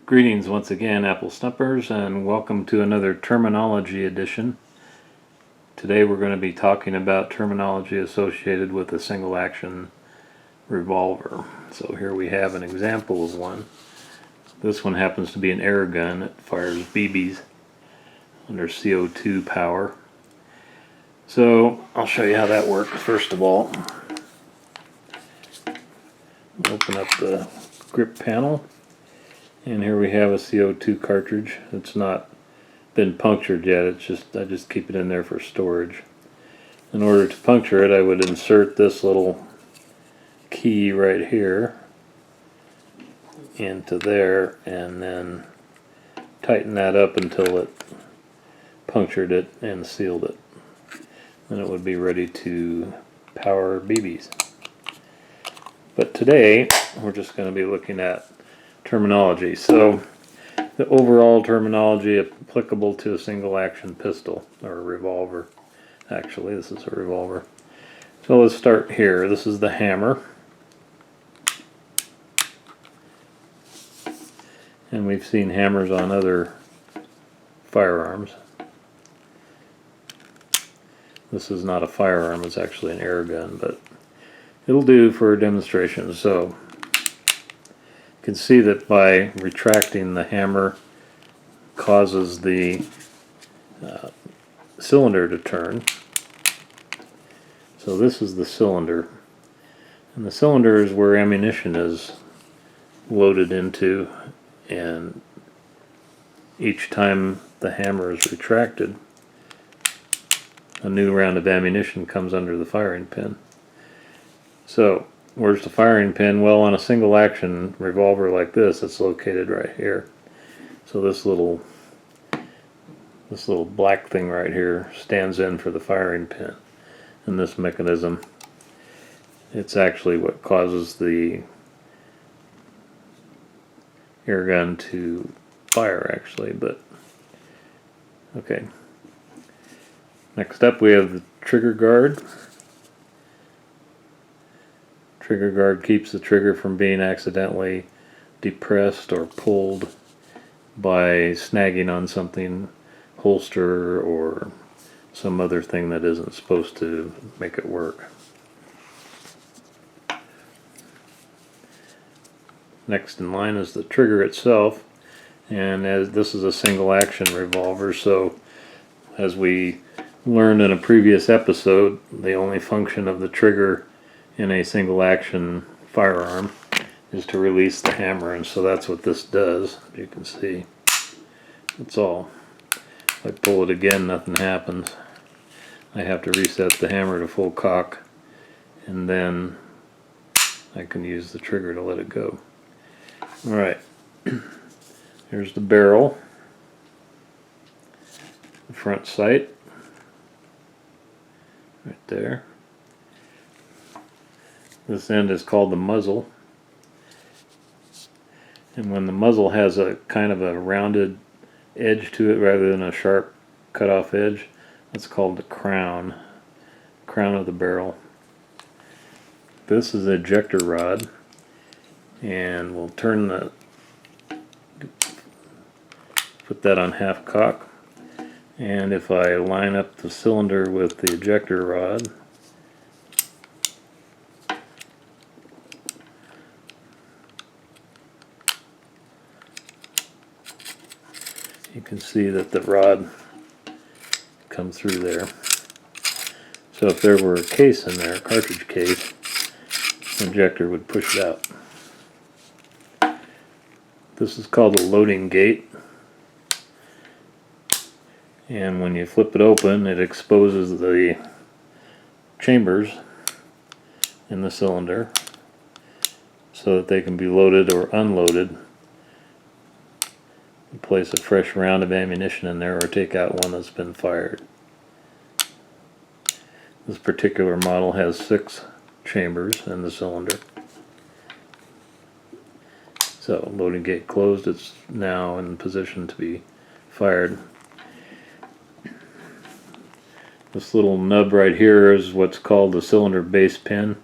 Greetings once again, Apple Stumpers, and welcome to another terminology edition. Today we're going to be talking about terminology associated with a single action revolver. So here we have an example of one. This one happens to be an air gun. It fires BBs under CO2 power. So I'll show you how that works. First of all, open up the grip panel. And here we have a CO2 cartridge. It's not been punctured yet. I just keep it in there for storage. In order to puncture it, I would insert this little key right here into there and then tighten that up until it punctured it and sealed it. Then it would be ready to power BBs. But today we're just going to be looking at terminology. So the overall terminology applicable to a single action pistol or a revolver. Actually, this is a revolver. So let's start here. This is the hammer. And we've seen hammers on other firearms. This is not a firearm, it's actually an air gun, but it'll do for a demonstration. So you can see that by retracting, the hammer causes the cylinder to turn. So this is the cylinder, and the cylinder is where ammunition is loaded into, and each time the hammer is retracted, a new round of ammunition comes under the firing pin. So where's the firing pin? Well, on a single action revolver like this, it's located right here. So this little black thing right here stands in for the firing pin. And this mechanism, it's actually what causes the air gun to fire, actually. But okay. Next up we have the trigger guard. Trigger guard keeps the trigger from being accidentally depressed or pulled by snagging on something, holster or some other thing that isn't supposed to make it work. Next in line is the trigger itself, and as this is a single action revolver, so as we learned in a previous episode, the only function of the trigger in a single action firearm is to release the hammer, and so that's what this does. You can see that's all. If I pull it again, nothing happens. I have to reset the hammer to full cock, and then I can use the trigger to let it go. Alright, here's the barrel, the front sight right there. This end is called the muzzle, and when the muzzle has a kind of a rounded edge to it rather than a sharp cut off edge, that's called the crown of the barrel. This is the ejector rod, and we'll put that on half cock, and if I line up the cylinder with the ejector rod, you can see that the rod comes through there. So if there were a case in there, a cartridge case, the injector would push it out. This is called a loading gate, and when you flip it open, it exposes the chambers in the cylinder so that they can be loaded or unloaded. Place a fresh round of ammunition in there or take out one that's been fired. This particular model has 6 chambers in the cylinder. So loading gate closed, it's now in position to be fired. This little nub right here is what's called the cylinder base pin,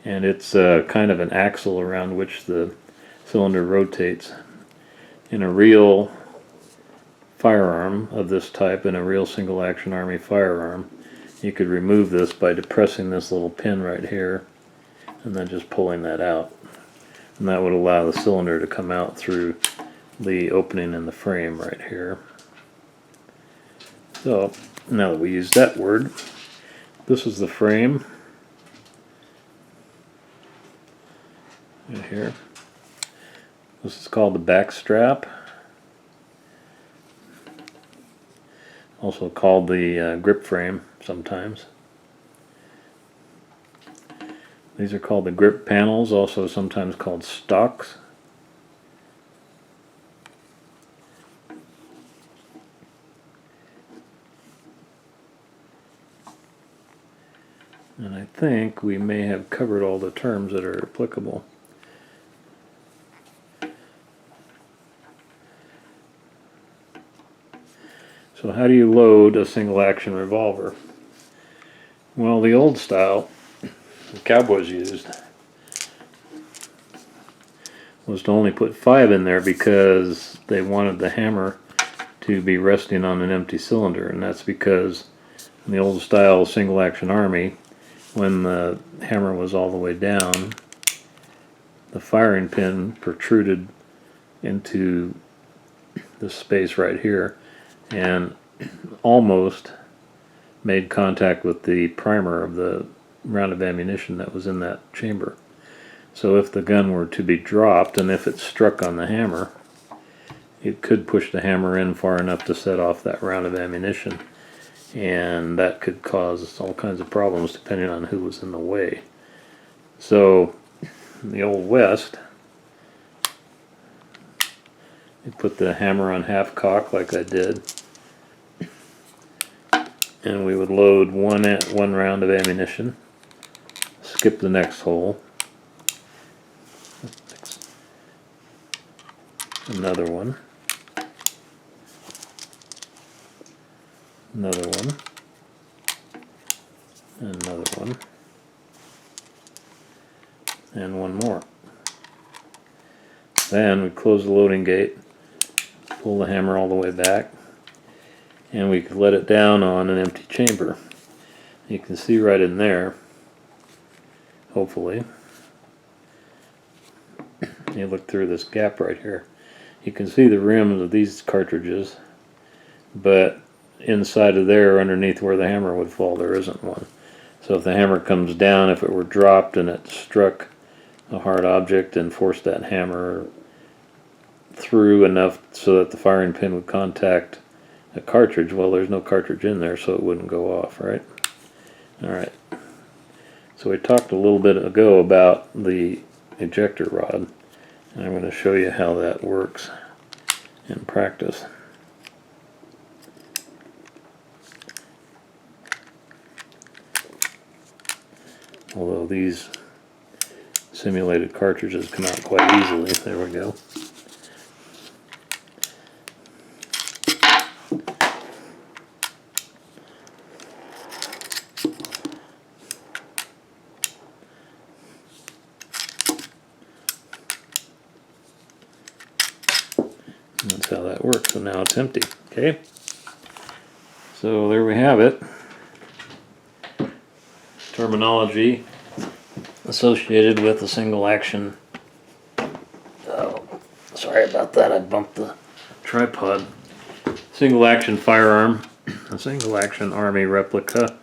and it's kind of an axle around which the cylinder rotates. in a real firearm of this type, in a real single action Army firearm, you could remove this by depressing this little pin right here and then just pulling that out. And that would allow the cylinder to come out through the opening in the frame right here. So now that we use that word, this is the frame right here. This is called the back strap, also called the grip frame sometimes. These are called the grip panels, also sometimes called stocks. And I think we may have covered all the terms that are applicable. So how do you load a single action revolver? Well, the old style the cowboys used was to only put 5 in there because they wanted the hammer to be resting on an empty cylinder, and that's because in the old style single action Army, when the hammer was all the way down, the firing pin protruded into this space right here and almost made contact with the primer of the round of ammunition that was in that chamber. So if the gun were to be dropped, and if it struck on the hammer, it could push the hammer in far enough to set off that round of ammunition, and that could cause all kinds of problems depending on who was in the way. So in the Old West, you put the hammer on half cock like I did, and we would load one round of ammunition, skip the next hole, another one, another one, another one, and one more. Then we close the loading gate, pull the hammer all the way back, and we could let it down on an empty chamber. You can see right in there, hopefully. You look through this gap right here. You can see the rims of these cartridges, but inside of there, underneath where the hammer would fall, there isn't one. So if the hammer comes down, if it were dropped and it struck a hard object and forced that hammer through enough so that the firing pin would contact a cartridge, well, there's no cartridge in there, so it wouldn't go off, right? Alright. So we talked a little bit ago about the ejector rod, and I'm going to show you how that works in practice. Although these simulated cartridges come out quite easily. There we go. And that's how that works. So now it's empty. Okay. So there we have it. Terminology associated with a single action. Oh, sorry about that. I bumped the tripod. Single action firearm, a single action Army replica.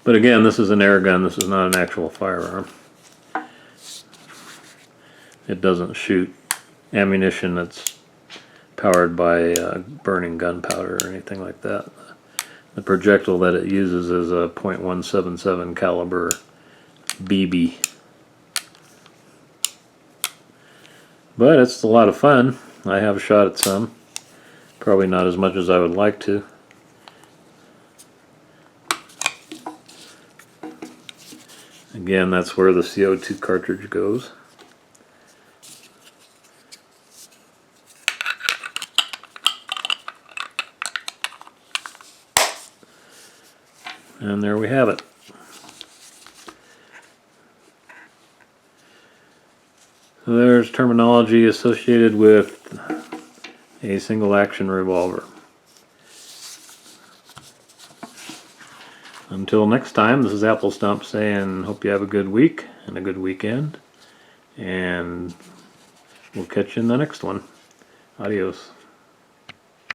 But again, this is an airgun. This is not an actual firearm. It doesn't shoot ammunition that's powered by burning gunpowder or anything like that. The projectile that it uses is a .177 caliber BB. But it's a lot of fun. I have shot at some. Probably not as much as I would like to. Again, that's where the CO2 cartridge goes. And there we have it. So there's terminology associated with a single action revolver. Until next time, this is Apple Stump saying hope you have a good week and a good weekend, and we'll catch you in the next one. Adios.